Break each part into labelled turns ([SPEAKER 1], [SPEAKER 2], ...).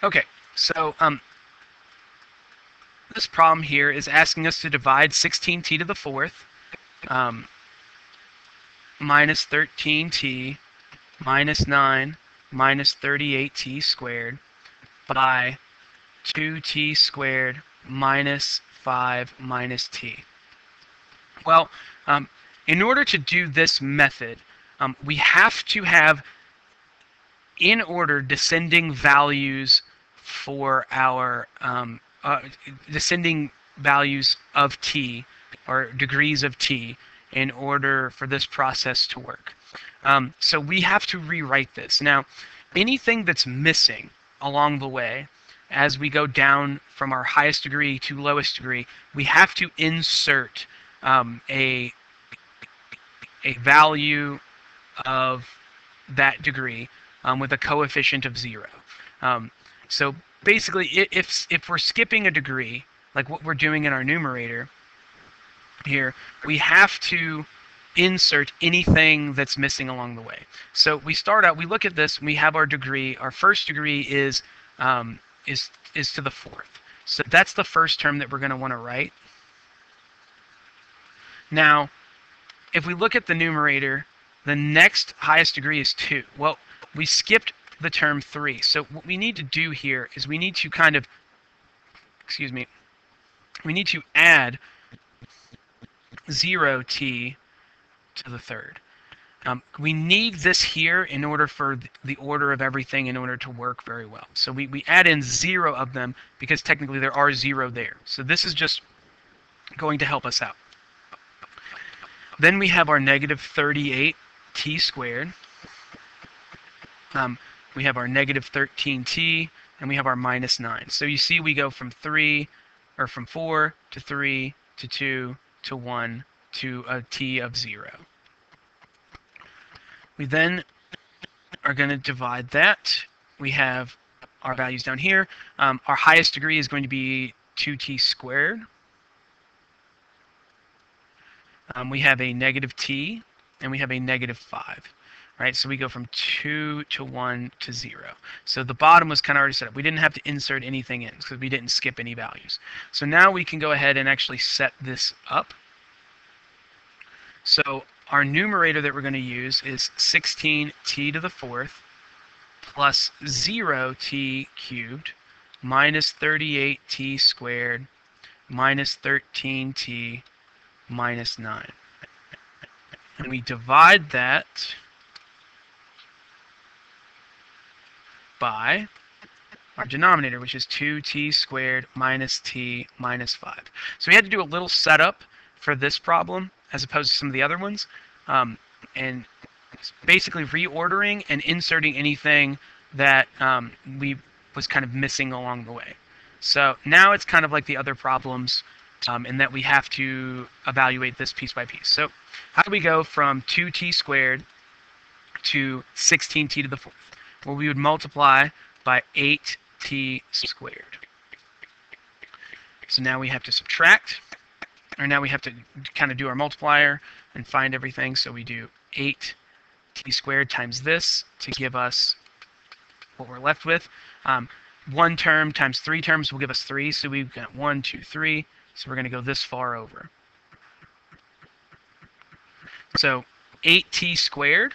[SPEAKER 1] Okay, so this problem here is asking us to divide 16t to the fourth minus 13t minus 9 minus 38t squared by 2t squared minus 5 minus t. Well, in order to do this method, we have to have in order descending values for our descending values of t, or degrees of t, in order for this process to work. So we have to rewrite this. Now, anything that's missing along the way, as we go down from our highest degree to lowest degree, we have to insert a value of that degree with a coefficient of 0. So basically, if we're skipping a degree, like what we're doing in our numerator here, we have to insert anything that's missing along the way. So we start out, we look at this, we have our degree. Our first degree is to the fourth. So that's the first term that we're going to want to write. Now, if we look at the numerator, the next highest degree is 2. Well, we skipped the term 3. So what we need to do here is we need to kind of, we need to add 0t to the third. We need this here in order for the order of everything in order to work very well. So we add in 0 of them because technically there are 0 there. So this is just going to help us out. Then we have our negative 38t squared. We have our negative 13t, and we have our minus 9. So you see we go from 4 to 3 to 2 to 1 to a t of 0. We then are going to divide that. We have our values down here. Our highest degree is going to be 2t squared. We have a negative t, and we have a negative 5. Right, so we go from 2 to 1 to 0. So the bottom was kind of already set up. We didn't have to insert anything in because we didn't skip any values. So now we can go ahead and actually set this up. So our numerator that we're going to use is 16t to the fourth plus 0t cubed minus 38t squared minus 13t minus 9. And we divide that by our denominator, which is 2t squared minus t minus 5. So we had to do a little setup for this problem as opposed to some of the other ones, and basically reordering and inserting anything that we was kind of missing along the way. So now it's kind of like the other problems in that we have to evaluate this piece by piece. So how do we go from 2t squared to 16t to the fourth? Well, we would multiply by 8t squared. So now we have to subtract, or now we have to kind of do our multiplier and find everything. So we do 8t squared times this to give us what we're left with. One term times 3 terms will give us 3. So we've got 1, 2, 3. So we're going to go this far over. So 8t squared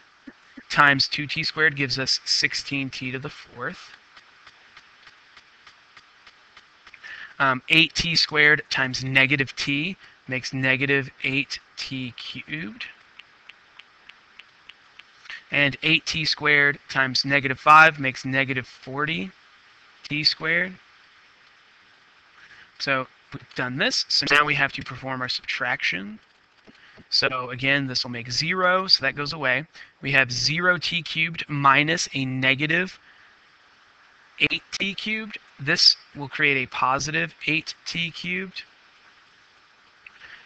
[SPEAKER 1] times 2t squared gives us 16t to the fourth. 8t squared times negative t makes negative 8t cubed. And 8t squared times negative 5 makes negative 40t squared. So we've done this. So now we have to perform our subtraction. So again, this will make 0, so that goes away. We have 0t cubed minus a negative 8t cubed. This will create a positive 8t cubed.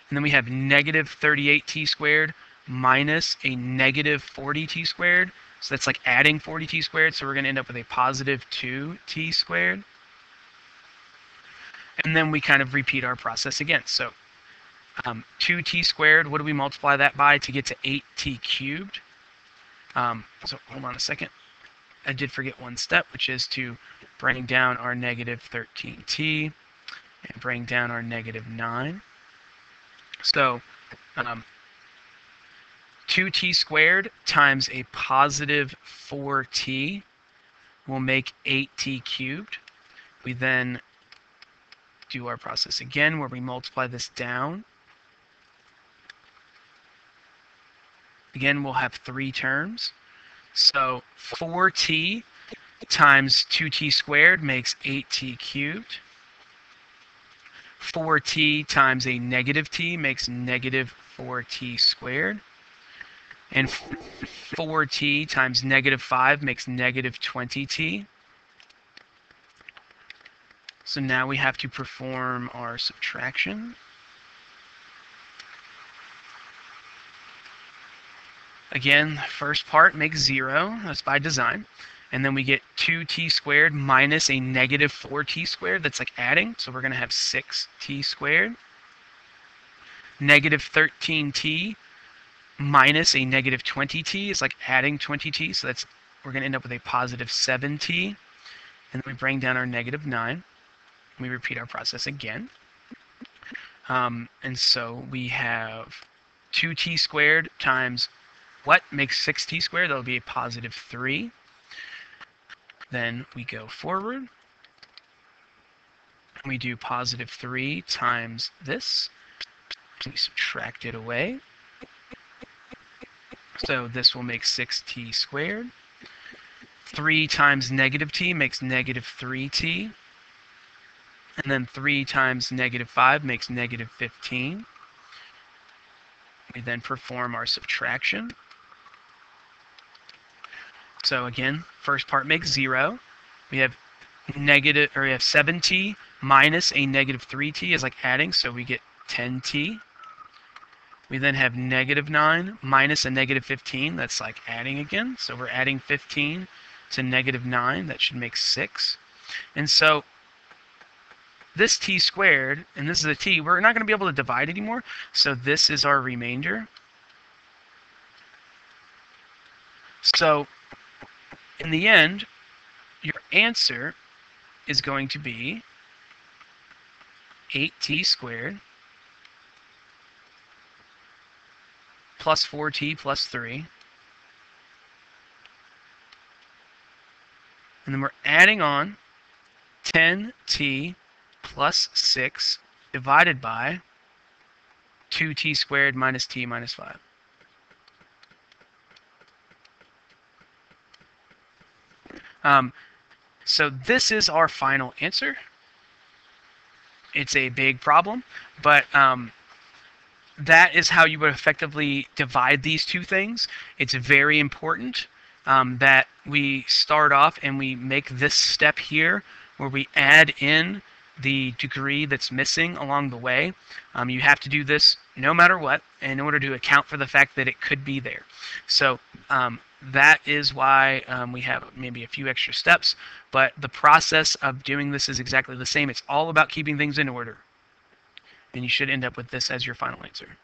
[SPEAKER 1] And then we have negative 38t squared minus a negative 40t squared. So that's like adding 40t squared, so we're going to end up with a positive 2t squared. And then we kind of repeat our process again. So 2t squared, what do we multiply that by to get to 8t cubed? So hold on a second. I did forget one step, which is to bring down our negative 13t and bring down our negative 9. So 2t squared times a positive 4t will make 8t cubed. We then do our process again where we multiply this down. Again, we'll have 3 terms. So 4t times 2t squared makes 8t cubed. 4t times a negative t makes negative 4t squared. And 4t times negative 5 makes negative 20t. So now we have to perform our subtraction. Again, first part makes 0. That's by design. And then we get 2t squared minus a negative 4t squared. That's like adding. So we're going to have 6t squared. Negative 13t minus a negative 20t is like adding 20t. So that's we're going to end up with a positive 7t. And then we bring down our negative 9. We repeat our process again. And so we have 2t squared times what makes 6t squared? That'll be a positive 3. Then we go forward. We do positive 3 times this. We subtract it away. So this will make 6t squared. 3 times negative t makes negative 3t. And then 3 times negative 5 makes negative 15. We then perform our subtraction. So again, first part makes 0. We have 7t minus a negative 3t is like adding, so we get 10t. We then have negative 9 minus a negative 15, that's like adding again. So we're adding 15 to negative 9, that should make 6. And so this t squared, and this is a t, we're not going to be able to divide anymore, so this is our remainder. So in the end, your answer is going to be 8t squared plus 4t plus 3. And then we're adding on 10t plus 6 divided by 2t squared minus t minus 5. So this is our final answer. It's a big problem, but that is how you would effectively divide these two things. It's very important that we start off and we make this step here where we add in the degree that's missing along the way. You have to do this no matter what in order to account for the fact that it could be there. So that is why we have maybe a few extra steps, but the process of doing this is exactly the same. It's all about keeping things in order. And you should end up with this as your final answer.